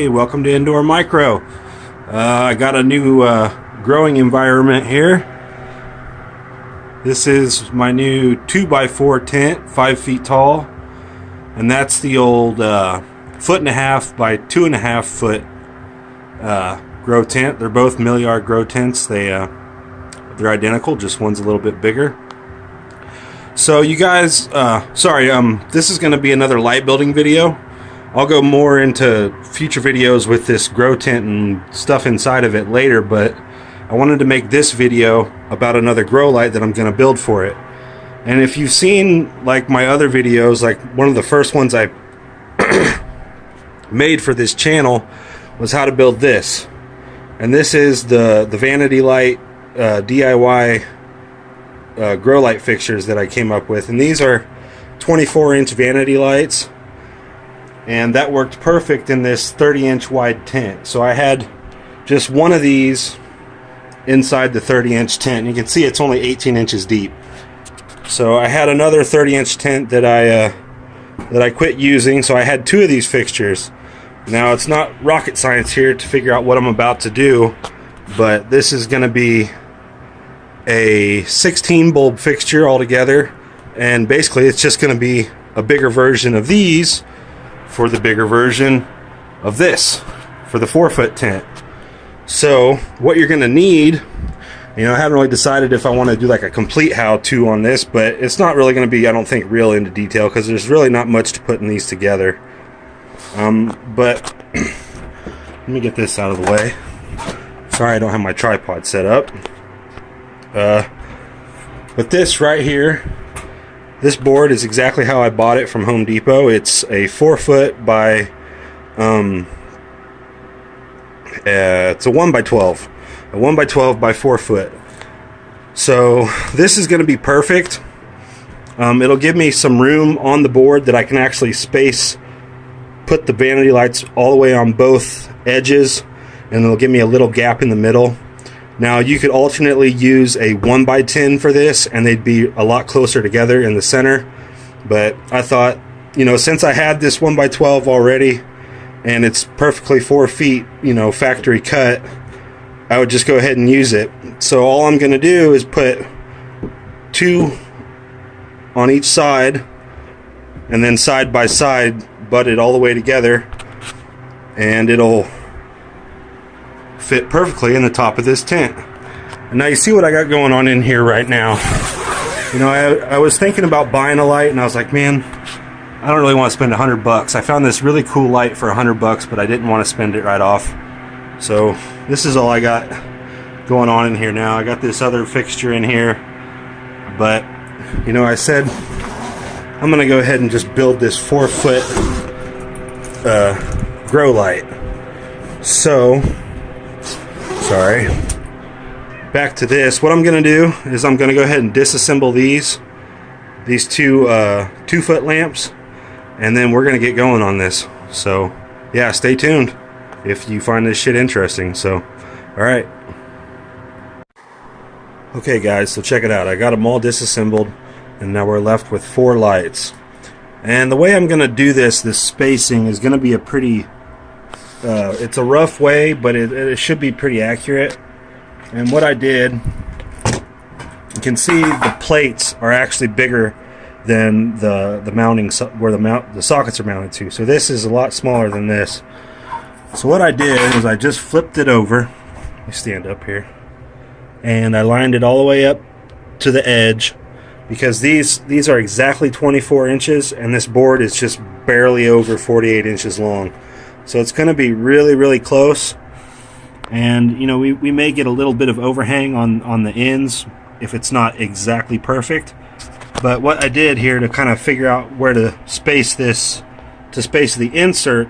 Hey, welcome to Indoor Micro. I got a new growing environment here. This is my new 2x4 tent, 5 feet tall, and that's the old 1.5 by 2.5 foot grow tent. They're both Milliard grow tents. They're identical, just one's a little bit bigger. So you guys, this is going to be another light building video. I'll go more into future videos with this grow tent and stuff inside of it later, but I wanted to make this video about another grow light that I'm going to build for it. And if you've seen like my other videos, like one of the first ones I made for this channel was how to build this. And this is the vanity light DIY grow light fixtures that I came up with. And these are 24-inch vanity lights. And that worked perfect in this 30-inch wide tent. So I had just one of these inside the 30-inch tent. You can see it's only 18 inches deep. So I had another 30-inch tent that I quit using. So I had two of these fixtures. Now it's not rocket science here to figure out what I'm about to do, but this is going to be a 16 bulb fixture altogether. And basically it's just going to be a bigger version of these for the bigger version of this for the 4-foot tent. So what you're going to need, I haven't really decided if I want to do like a complete how-to on this, but it's not really going to be, I don't think, real into detail because there's really not much to put in these together. But let me get this out of the way. Sorry, I don't have my tripod set up. But this right here, this board is exactly how I bought it from Home Depot. It's a 4-foot by, it's a 1x12. A 1x12 by 4 foot. So this is going to be perfect. It'll give me some room on the board that I can actually put the vanity lights all the way on both edges, and it'll give me a little gap in the middle. Now you could alternately use a 1x10 for this and they'd be a lot closer together in the center, but I thought, since I had this 1x12 already and it's perfectly 4 feet, factory cut, I would just go ahead and use it. So all I'm going to do is put 2 on each side and then side by side butt it all the way together, and it'll fit perfectly in the top of this tent. And now you see what I got going on in here right now. I was thinking about buying a light, and I was like, man, I don't really want to spend $100. I found this really cool light for $100, but I didn't want to spend it right off. So this is all I got going on in here now. I got this other fixture in here, but I said I'm gonna go ahead and just build this 4-foot grow light. So sorry, back to this. What I'm gonna do is I'm gonna go ahead and disassemble these two 2-foot lamps, and then we're gonna get going on this. So yeah, stay tuned if you find this shit interesting. So alright, okay guys, so check it out. I got them all disassembled, and now we're left with 4 lights. And the way I'm gonna do this spacing is gonna be a pretty it's a rough way, but it should be pretty accurate. And what I did, you can see the plates are actually bigger than the mounting where the sockets are mounted to. So this is a lot smaller than this. So what I did is I just flipped it over. Let me stand up here, and I lined it all the way up to the edge, because these are exactly 24 inches, and this board is just barely over 48 inches long. So it's going to be really, really close. And we may get a little bit of overhang on the ends if it's not exactly perfect. But what I did here to kind of figure out where to space this, to space the insert,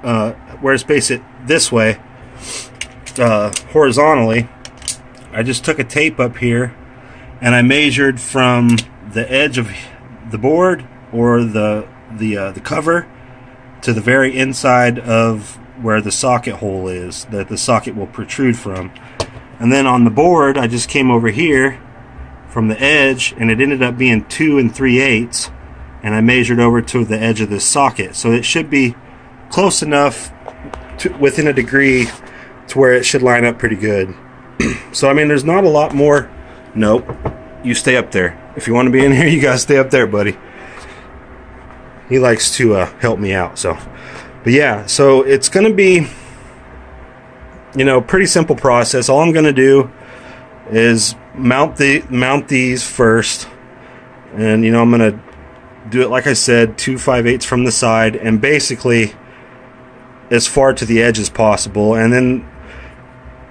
where to space it this way, horizontally, I just took a tape up here and I measured from the edge of the board, or the cover, to the very inside of where the socket hole is, that the socket will protrude from. And then on the board, I just came over here from the edge, and it ended up being 2 3/8, and I measured over to the edge of this socket. So it should be close enough to within a degree to where it should line up pretty good. So I mean, there's not a lot more. Nope, you stay up there. If you want to be in here, you gotta stay up there, buddy. He likes to help me out. So, but yeah, so it's gonna be, you know, pretty simple process. All I'm gonna do is mount these first, and you know, I'm gonna do it like I said, 2 5/8 from the side, and basically as far to the edge as possible. And then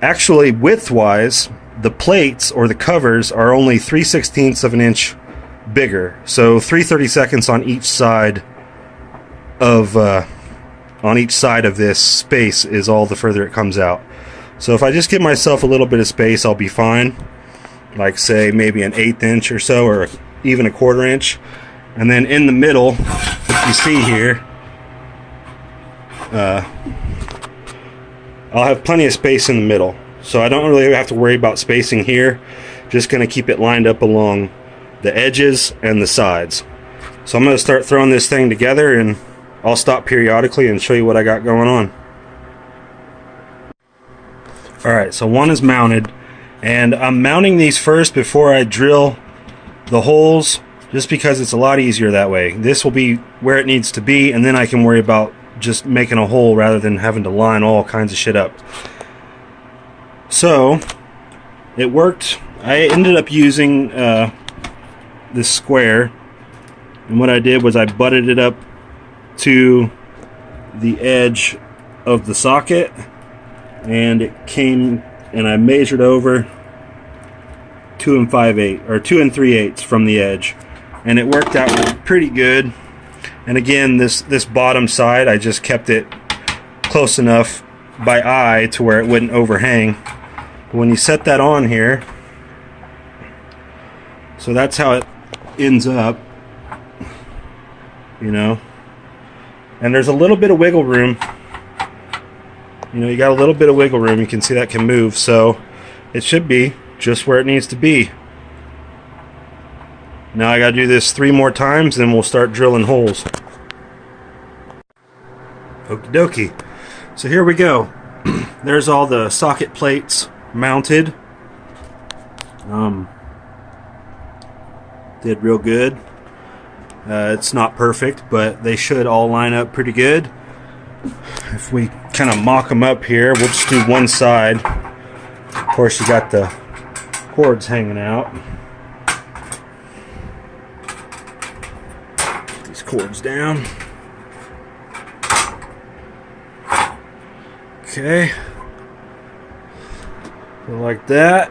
actually width-wise, the plates or the covers are only 3/16 of an inch bigger, so 3/32 on each side of this space is all the further it comes out. So if I just give myself a little bit of space, I'll be fine. Like say maybe an 1/8 inch or so, or even a 1/4 inch. And then in the middle, you see here, I'll have plenty of space in the middle, so I don't really have to worry about spacing here. Just going to keep it lined up along the edges and the sides. So I'm going to start throwing this thing together, and I'll stop periodically and show you what I got going on. Alright, so one is mounted, and I'm mounting these first before I drill the holes, just because it's a lot easier that way. This will be where it needs to be, and then I can worry about just making a hole rather than having to line all kinds of shit up. So it worked. I ended up using this square, and what I did was I butted it up to the edge of the socket, and it came, and I measured over 2 5/8 or 2 3/8 from the edge, and it worked out pretty good. And again, this bottom side, I just kept it close enough by eye to where it wouldn't overhang. But when you set that on here, so that's how it ends up, you know. And there's a little bit of wiggle room. You know, you got a little bit of wiggle room. You can see that can move, so it should be just where it needs to be. Now I gotta do this 3 more times, then we'll start drilling holes. Okie dokie. So here we go. There's all the socket plates mounted. Did real good. It's not perfect, but they should all line up pretty good. If we kind of mock them up here, we'll just do one side. Of course, you got the cords hanging out. Put these cords down. Okay. Like that.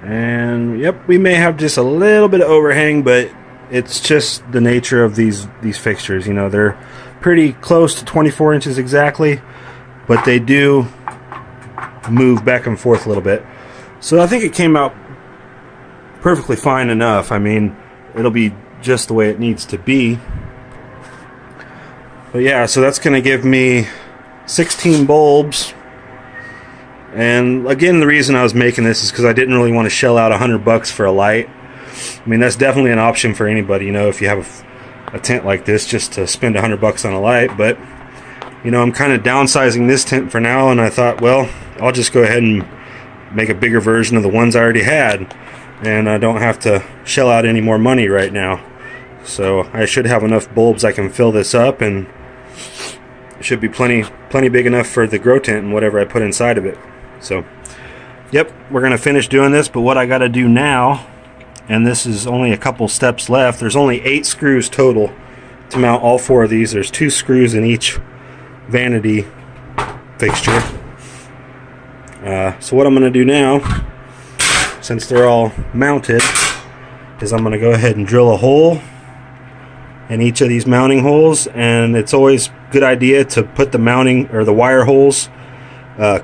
And yep, we may have just a little bit of overhang, but it's just the nature of these fixtures. You know, they're pretty close to 24 inches exactly, but they do move back and forth a little bit. So I think it came out perfectly fine enough. I mean, it'll be just the way it needs to be. But yeah, so that's going to give me 16 bulbs. And again, the reason I was making this is because I didn't really want to shell out $100 for a light. I mean, that's definitely an option for anybody, you know, if you have a tent like this, just to spend $100 on a light. But you know, I'm kind of downsizing this tent for now, and I thought, well, I'll just go ahead and make a bigger version of the ones I already had, and I don't have to shell out any more money right now. So I should have enough bulbs I can fill this up, and it should be plenty big enough for the grow tent and whatever I put inside of it. So yep, we're gonna finish doing this, but what I gotta do now, and this is only a couple steps left, there's only 8 screws total to mount all 4 of these. There's 2 screws in each vanity fixture. So what I'm gonna do now, since they're all mounted, is I'm gonna go ahead and drill a hole in each of these mounting holes. And it's always a good idea to put the mounting or the wire holes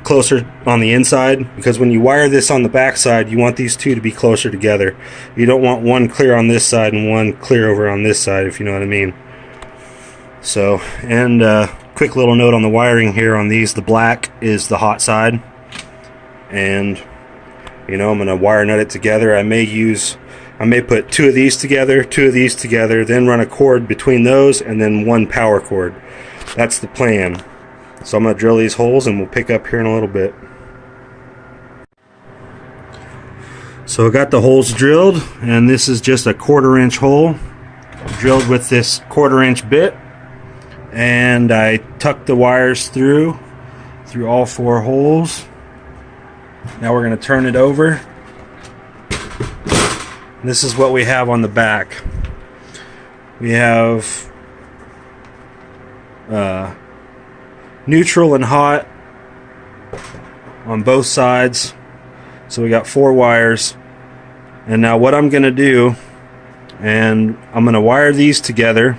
closer on the inside, because when you wire this on the back side, you want these two to be closer together. You don't want one clear on this side and one clear over on this side, if you know what I mean. So, and quick little note on the wiring here on these, the black is the hot side, and you know, I'm going to wire nut it together. I may put 2 of these together, 2 of these together, then run a cord between those, and then one power cord. That's the plan. So I'm going to drill these holes and we'll pick up here in a little bit. So I got the holes drilled, and this is just a 1/4 inch hole drilled with this 1/4 inch bit, and I tucked the wires through all 4 holes. Now we're going to turn it over. This is what we have on the back. We have neutral and hot on both sides. So we got 4 wires. And now what I'm going to do, and I'm going to wire these together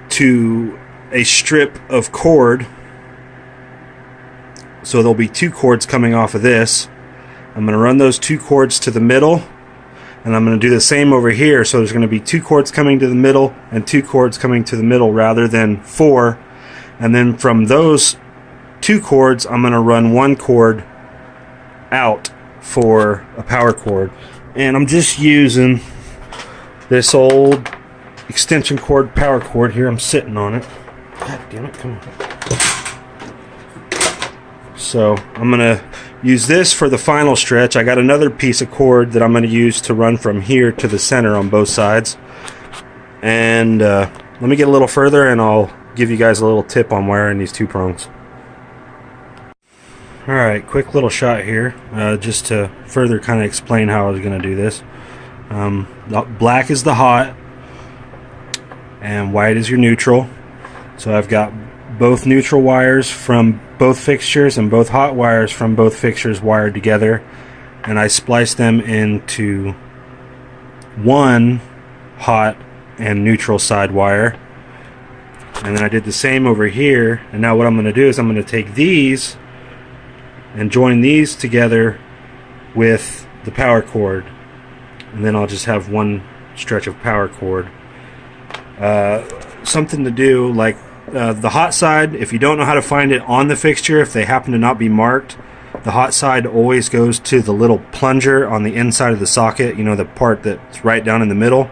to a strip of cord. So there'll be 2 cords coming off of this. I'm going to run those 2 cords to the middle, and I'm going to do the same over here. So there's going to be 2 cords coming to the middle and 2 cords coming to the middle rather than 4. And then from those 2 cords, I'm going to run 1 cord out for a power cord. And I'm just using this old extension cord power cord here. I'm sitting on it. God damn it, come on. So I'm going to use this for the final stretch. I got another piece of cord that I'm going to use to run from here to the center on both sides. And let me get a little further and I'll give you guys a little tip on wiring these 2 prongs. Alright, quick little shot here, just to further kind of explain how I was going to do this. Black is the hot, and white is your neutral. So I've got both neutral wires from both fixtures and both hot wires from both fixtures wired together, and I spliced them into 1 hot and neutral side wire. And then I did the same over here, and now what I'm going to do is I'm going to take these and join these together with the power cord, and then I'll just have 1 stretch of power cord. Something to do, like the hot side, if you don't know how to find it on the fixture, if they happen to not be marked, the hot side always goes to the little plunger on the inside of the socket, you know, the part that's right down in the middle.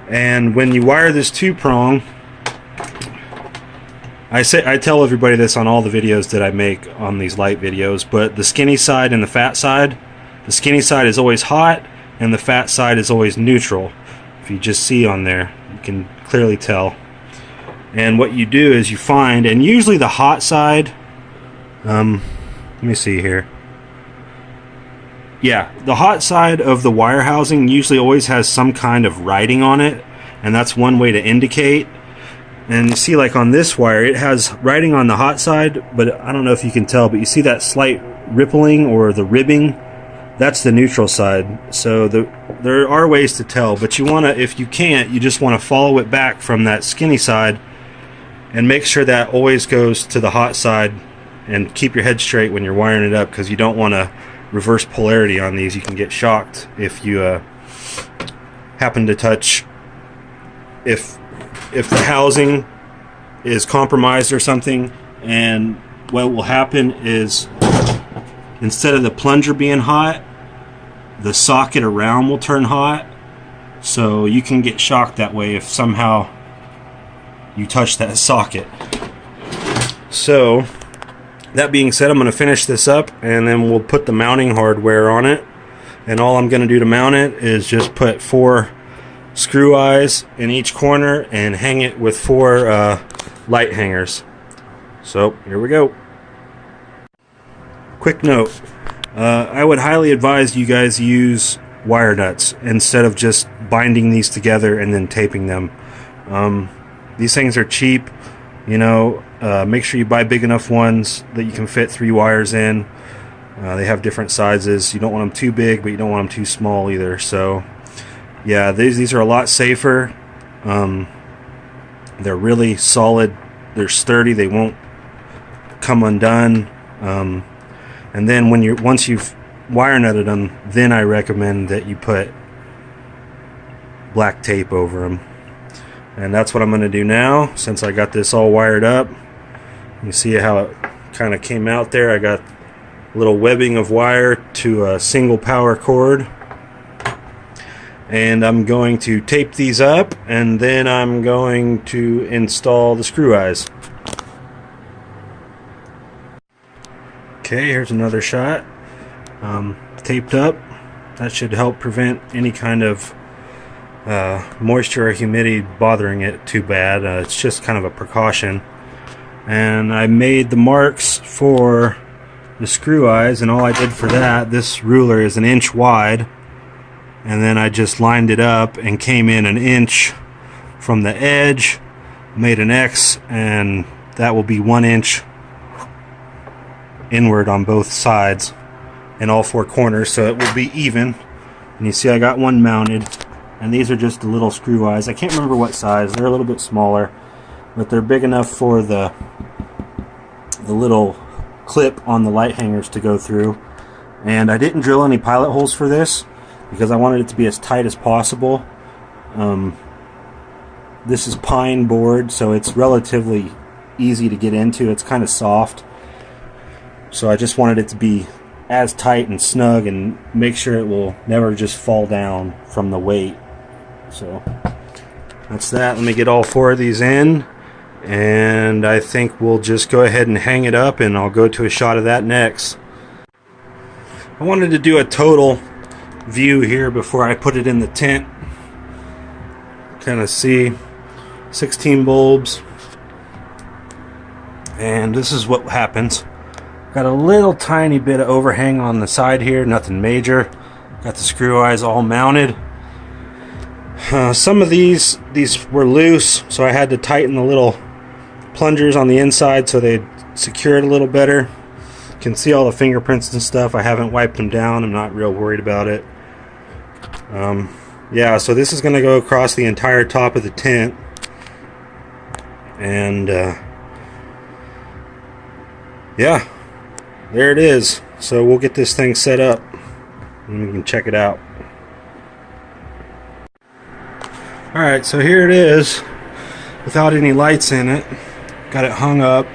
And when you wire this 2-prong, I tell everybody this on all the videos that I make on these light videos, but the skinny side and the fat side, the skinny side is always hot and the fat side is always neutral. If you just see on there, you can clearly tell. And what you do is you find, and usually the hot side, let me see here. Yeah, the hot side of the wire housing usually always has some kind of writing on it, and that's one way to indicate. And you see, like on this wire, it has writing on the hot side, but I don't know if you can tell, but you see that slight rippling or the ribbing? That's the neutral side. So there are ways to tell, but you want to, if you can't, you just want to follow it back from that skinny side and make sure that always goes to the hot side, and keep your head straight when you're wiring it up, because you don't want to reverse polarity on these. You can get shocked if you happen to touch, if the housing is compromised or something. And what will happen is, instead of the plunger being hot, the socket around will turn hot. So you can get shocked that way if somehow you touch that socket. So that being said, I'm going to finish this up and then we'll put the mounting hardware on it. And all I'm going to do to mount it is just put 4 screw eyes in each corner and hang it with 4 light hangers. So here we go. Quick note, I would highly advise you guys use wire nuts instead of just binding these together and then taping them. These things are cheap, you know. Make sure you buy big enough ones that you can fit 3 wires in. They have different sizes. You don't want them too big, but you don't want them too small either. So yeah, these are a lot safer. They're really solid. They're sturdy. They won't come undone. And then once you've wire nutted them, then I recommend that you put black tape over them. And that's what I'm going to do now, since I got this all wired up. You see how it kind of came out there. I got a little webbing of wire to a single power cord. and I'm going to tape these up, and then I'm going to install the screw eyes. Okay, here's another shot. Taped up. That should help prevent any kind of moisture or humidity bothering it too bad. It's just kind of a precaution. And I made the marks for the screw eyes, and all I did for that, this ruler is 1 inch wide, and then I just lined it up and came in 1 inch from the edge, made an X, and that will be 1 inch inward on both sides and all 4 corners, so it will be even. And you see I got one mounted, and these are just the little screw eyes. I can't remember what size. They're a little bit smaller, but they're big enough for the little clip on the light hangers to go through. And I didn't drill any pilot holes for this because I wanted it to be as tight as possible. This is pine board, so it's relatively easy to get into. It's kind of soft, so I just wanted it to be as tight and snug and make sure it will never just fall down from the weight. So that's that. Let me get all 4 of these in, and I think we'll just go ahead and hang it up, and I'll go to a shot of that next. I wanted to do a total view here before I put it in the tent. Kind of see 16 bulbs, and this is what happens. Got a little tiny bit of overhang on the side here, nothing major. Got the screw eyes all mounted. Some of these were loose, so I had to tighten the little plungers on the inside so they'd secure it a little better. You can see all the fingerprints and stuff. I haven't wiped them down. I'm not real worried about it. Yeah, so this is going to go across the entire top of the tent. And yeah, there it is. So we'll get this thing set up and we can check it out. Alright, so here it is without any lights in it. Got it hung up.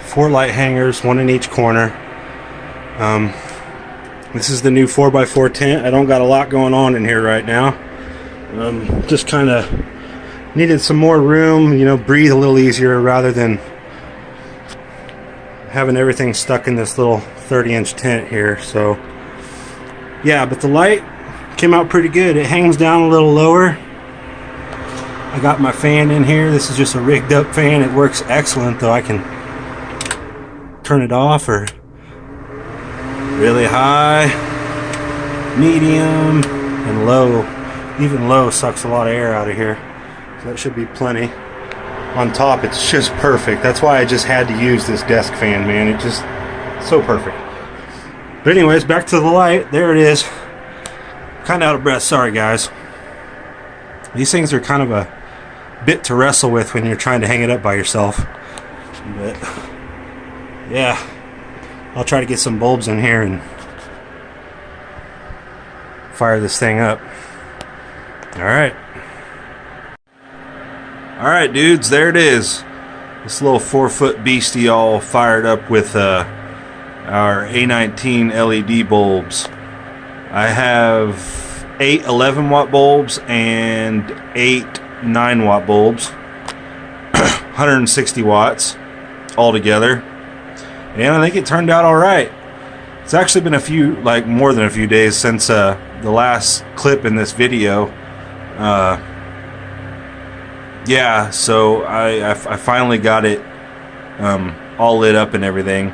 4 light hangers, 1 in each corner. This is the new 4x4 tent. I don't got a lot going on in here right now. Just kind of needed some more room, you know, breathe a little easier rather than having everything stuck in this little 30-inch tent here. So yeah, but the light came out pretty good. It hangs down a little lower. I got my fan in here. This is just a rigged up fan. It works excellent, though. I can turn it off or really high, medium, and low. Even low sucks a lot of air out of here, so that should be plenty. On top, it's just perfect. That's why I just had to use this desk fan, man. It just so perfect. But anyways, back to the light. There it is. Kind of out of breath. Sorry, guys. These things are kind of a bit to wrestle with when you're trying to hang it up by yourself. But yeah, I'll try to get some bulbs in here and fire this thing up. Alright. Alright, dudes, there it is. This little 4-foot beastie all fired up with our A19 LED bulbs. I have 8 11-watt bulbs and 8 9-watt bulbs. 160 watts altogether. And I think it turned out alright. It's actually been a few, like more than a few days since the last clip in this video. Yeah, so I finally got it all lit up and everything.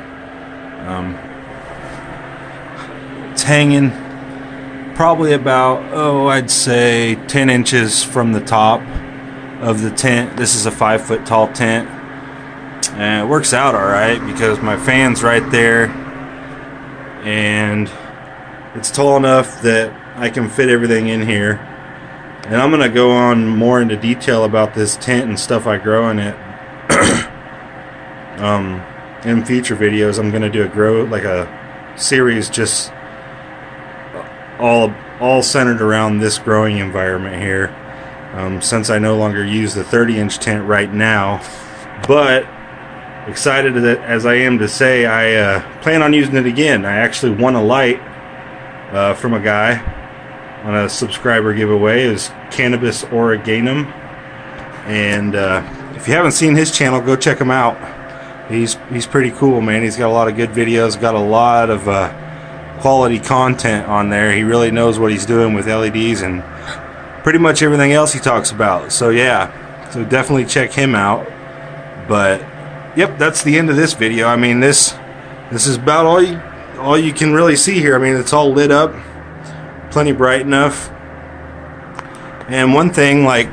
It's hanging probably about, I'd say 10 inches from the top of the tent. This is a 5-foot tall tent. And it works out alright because my fan's right there. And it's tall enough that I can fit everything in here. And I'm going to go on more into detail about this tent and stuff I grow in it. In future videos, I'm going to do a series just all centered around this growing environment here. Since I no longer use the 30-inch tent right now, but excited as I am to say, I plan on using it again. I actually won a light from a guy, on a subscriber giveaway. It was Cannabis Oreganum, and if you haven't seen his channel, go check him out. He's pretty cool, man. He's got a lot of good videos, got a lot of quality content on there. He really knows what he's doing with LEDs and pretty much everything else he talks about. So yeah, so definitely check him out. But yep, that's the end of this video. I mean, this is about all you can really see here. I mean, it's all lit up, plenty bright enough. And one thing, like,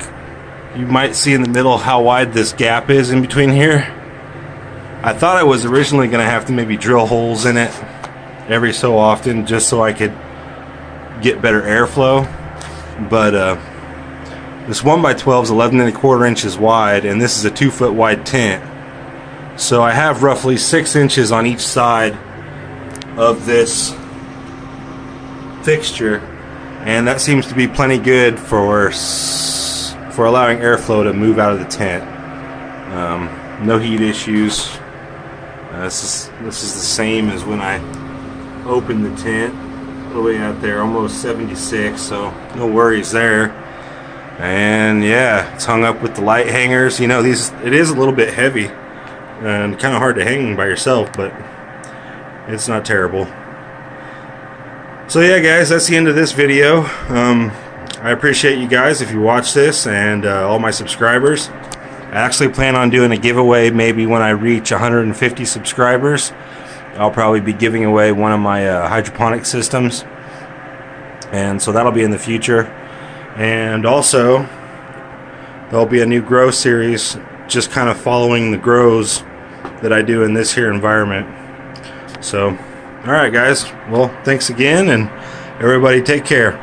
you might see in the middle how wide this gap is in between here. I thought I was originally going to have to maybe drill holes in it every so often just so I could get better airflow. But this 1x12 is 11¼ inches wide, and this is a 2-foot wide tent. So I have roughly 6 inches on each side of this fixture, and that seems to be plenty good for allowing airflow to move out of the tent. No heat issues. This is the same as when I opened the tent, all the way out there, almost 76, so no worries there. And yeah, it's hung up with the light hangers. You know, it is a little bit heavy and kind of hard to hang by yourself, but it's not terrible. So yeah, guys, that's the end of this video. I appreciate you guys if you watch this, and all my subscribers. I actually plan on doing a giveaway maybe when I reach 150 subscribers. I'll probably be giving away one of my hydroponic systems, and so that'll be in the future. And also there'll be a new grow series, just kind of following the grows that I do in this here environment. So alright guys, well, thanks again, and everybody take care.